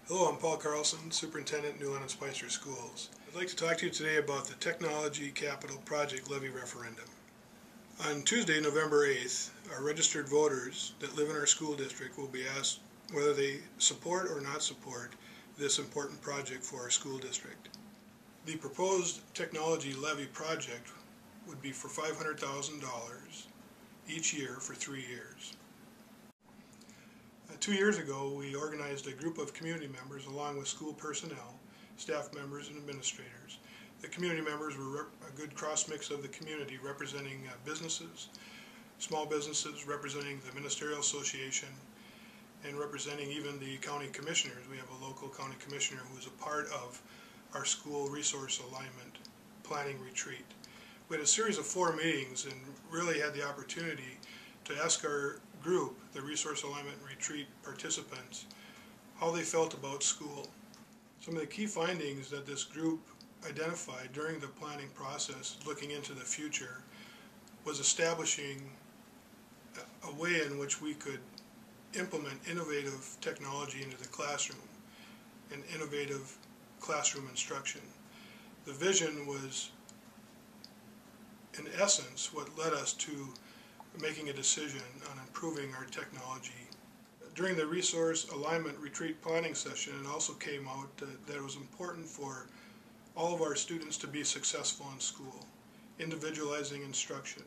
Hello, I'm Paul Carlson, Superintendent, New London Spicer Schools. I'd like to talk to you today about the Technology Capital Project Levy Referendum. On Tuesday, November 8th, our registered voters that live in our school district will be asked whether they support or not support this important project for our school district. The proposed technology levy project would be for $500,000 each year for 3 years. 2 years ago, we organized a group of community members along with school personnel, staff members, and administrators. The community members were a good cross-mix of the community, representing businesses, small businesses, representing the Ministerial Association, and representing even the county commissioners. We have a local county commissioner who is a part of our school resource alignment planning retreat. We had a series of 4 meetings and really had the opportunity to ask our group, the Resource Alignment Retreat participants, how they felt about school. Some of the key findings that this group identified during the planning process, looking into the future, was establishing a way in which we could implement innovative technology into the classroom and innovative classroom instruction. The vision was, in essence, what led us to making a decision on improving our technology. During the Resource Alignment Retreat planning session, it also came out that it was important for all of our students to be successful in school, individualizing instruction,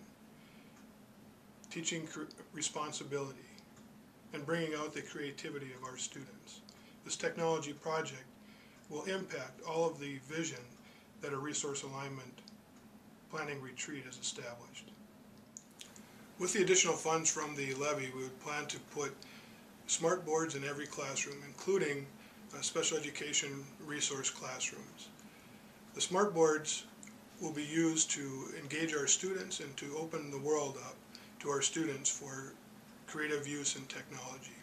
teaching responsibility, and bringing out the creativity of our students. This technology project will impact all of the vision that a Resource Alignment Planning Retreat has established. With the additional funds from the levy, we would plan to put smart boards in every classroom, including special education resource classrooms. The smart boards will be used to engage our students and to open the world up to our students for creative use in technology.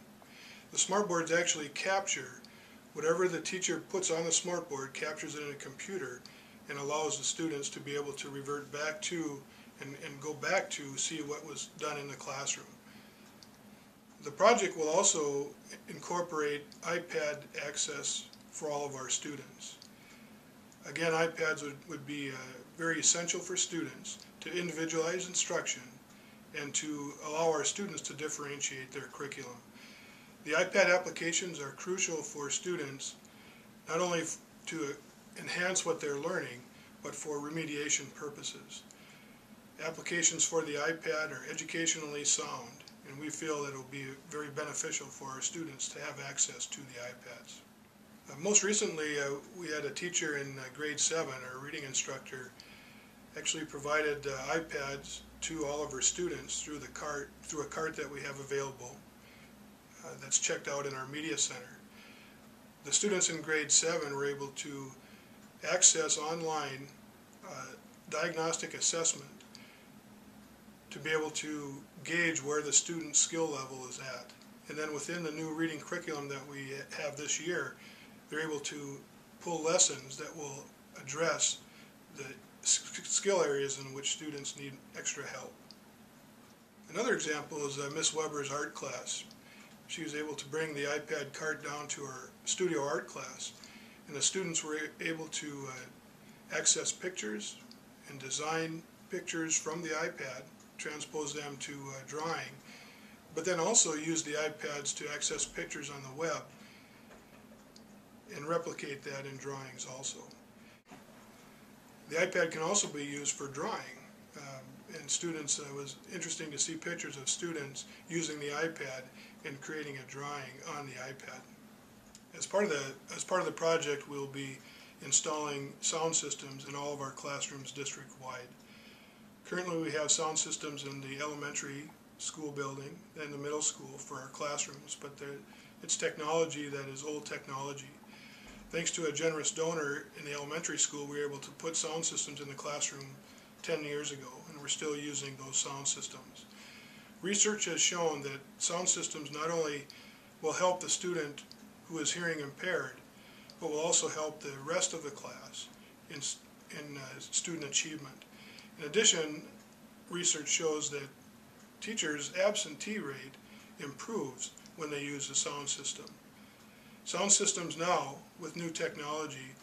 The smart boards actually capture whatever the teacher puts on the smart board, captures it in a computer, and allows the students to be able to revert back to and go back to see what was done in the classroom. The project will also incorporate iPad access for all of our students. Again, iPads would be very essential for students to individualize instruction and to allow our students to differentiate their curriculum. The iPad applications are crucial for students, not only to enhance what they're learning, but for remediation purposes. Applications for the iPad are educationally sound, and we feel that it will be very beneficial for our students to have access to the iPads. Most recently, we had a teacher in grade 7, our reading instructor, actually provided iPads to all of her students through a cart that we have available that's checked out in our media center. The students in grade 7 were able to access online diagnostic assessment to be able to gauge where the student's skill level is at. And then within the new reading curriculum that we have this year, they're able to pull lessons that will address the skill areas in which students need extra help. Another example is Miss Weber's art class. She was able to bring the iPad cart down to her studio art class, and the students were able to access pictures and design pictures from the iPad, transpose them to drawing, but then also use the iPads to access pictures on the web and replicate that in drawings also. The iPad can also be used for drawing, and students, it was interesting to see pictures of students using the iPad and creating a drawing on the iPad. As part of the project, we'll be installing sound systems in all of our classrooms district-wide. Currently, we have sound systems in the elementary school building and the middle school for our classrooms, but it's technology that is old technology. Thanks to a generous donor in the elementary school, we were able to put sound systems in the classroom 10 years ago, and we're still using those sound systems. Research has shown that sound systems not only will help the student who is hearing impaired, but will also help the rest of the class in student achievement. In addition, research shows that teachers' absentee rate improves when they use the sound system. Sound systems now, with new technology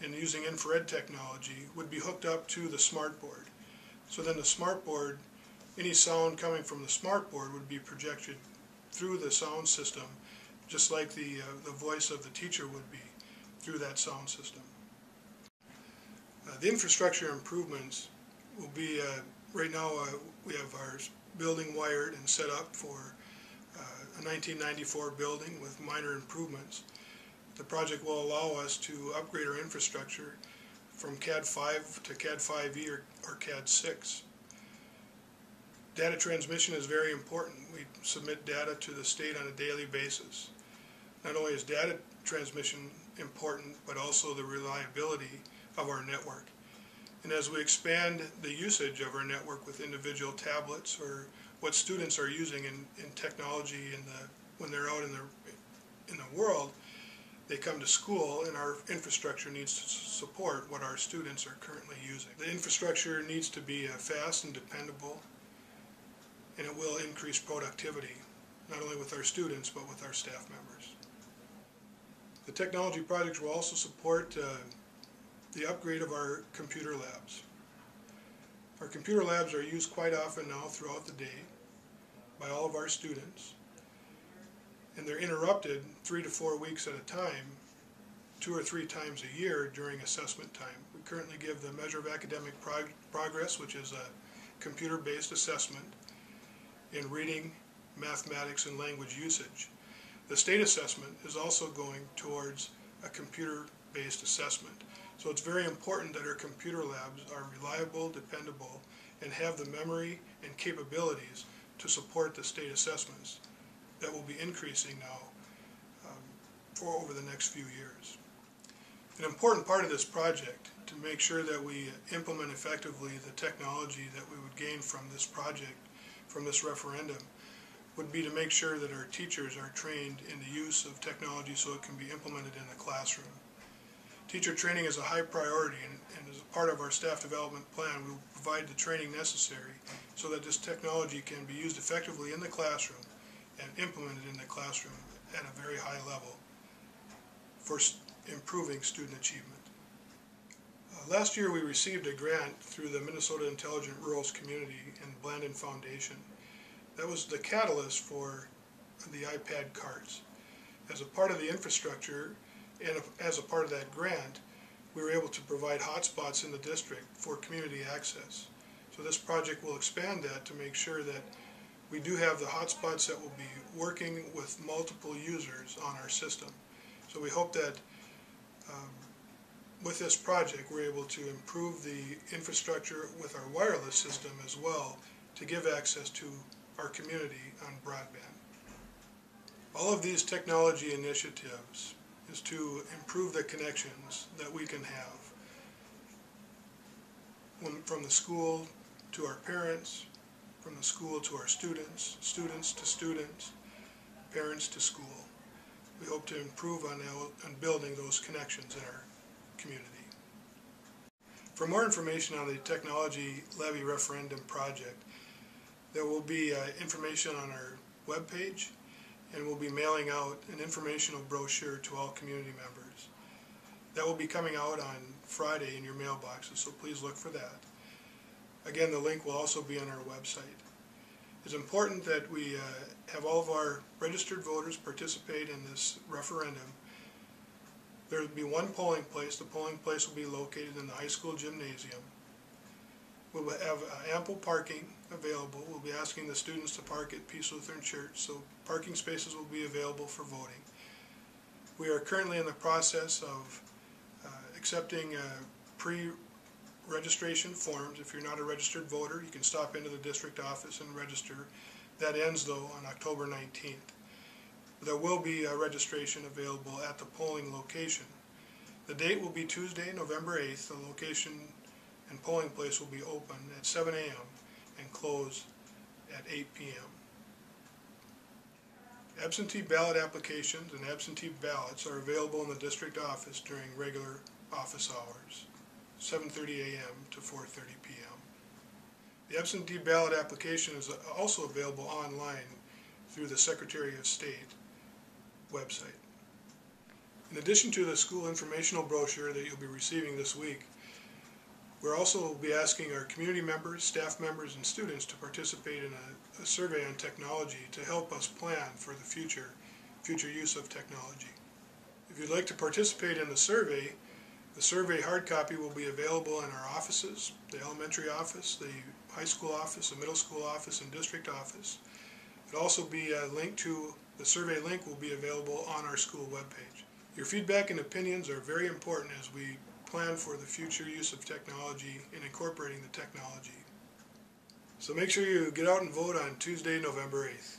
and using infrared technology, would be hooked up to the smart board. So then the smart board, any sound coming from the smart board would be projected through the sound system, just like the voice of the teacher would be through that sound system. The infrastructure improvements will be, right now we have our building wired and set up for a 1994 building with minor improvements. The project will allow us to upgrade our infrastructure from CAD 5 to CAD 5e or CAD 6. Data transmission is very important. We submit data to the state on a daily basis. Not only is data transmission important, but also the reliability of our network. And as we expand the usage of our network with individual tablets or what students are using in technology when they're out in the world, they come to school and our infrastructure needs to support what our students are currently using. The infrastructure needs to be fast and dependable, and it will increase productivity, not only with our students, but with our staff members. The technology project will also support the upgrade of our computer labs. Our computer labs are used quite often now throughout the day by all of our students, and they're interrupted 3 to 4 weeks at a time, 2 or 3 times a year during assessment time. We currently give the measure of academic progress, which is a computer-based assessment in reading, mathematics, and language usage. The state assessment is also going towards a computer-based assessment. So it's very important that our computer labs are reliable, dependable, and have the memory and capabilities to support the state assessments that will be increasing now for over the next few years. An important part of this project to make sure that we implement effectively the technology that we would gain from this project, from this referendum, would be to make sure that our teachers are trained in the use of technology so it can be implemented in the classroom. Teacher training is a high priority, and as a part of our staff development plan, we will provide the training necessary so that this technology can be used effectively in the classroom and implemented in the classroom at a very high level for improving student achievement. Last year we received a grant through the Minnesota Intelligent Rurals Community and Blandin Foundation. That was the catalyst for the iPad carts. As a part of the infrastructure and as a part of that grant, we were able to provide hotspots in the district for community access. So this project will expand that to make sure that we do have the hotspots that will be working with multiple users on our system. So we hope that with this project we're able to improve the infrastructure with our wireless system as well to give access to our community on broadband. All of these technology initiatives is to improve the connections that we can have from the school to our parents, from the school to our students, students to students, parents to school. We hope to improve on building those connections in our community. For more information on the Technology Levy Referendum project, there will be information on our webpage, and we'll be mailing out an informational brochure to all community members. That will be coming out on Friday in your mailboxes, so please look for that. Again, the link will also be on our website. It's important that we have all of our registered voters participate in this referendum. There will be one polling place. The polling place will be located in the high school gymnasium. We will have ample parking available. We'll be asking the students to park at Peace Lutheran Church, so parking spaces will be available for voting. We are currently in the process of accepting pre-registration forms. If you're not a registered voter, you can stop into the district office and register. That ends, though, on October 19th. There will be registration available at the polling location. The date will be Tuesday, November 8th. The location and polling place will be open at 7 a.m. and close at 8 p.m. Absentee ballot applications and absentee ballots are available in the district office during regular office hours, 7:30 a.m. to 4:30 p.m. The absentee ballot application is also available online through the Secretary of State website. In addition to the school informational brochure that you'll be receiving this week, we'll also be asking our community members, staff members, and students to participate in a survey on technology to help us plan for the future use of technology. If you'd like to participate in the survey hard copy will be available in our offices, the elementary office, the high school office, the middle school office, and district office. It'll also be a link to the survey link will be available on our school webpage. Your feedback and opinions are very important as we plan for the future use of technology and incorporating the technology. So make sure you get out and vote on Tuesday, November 8th.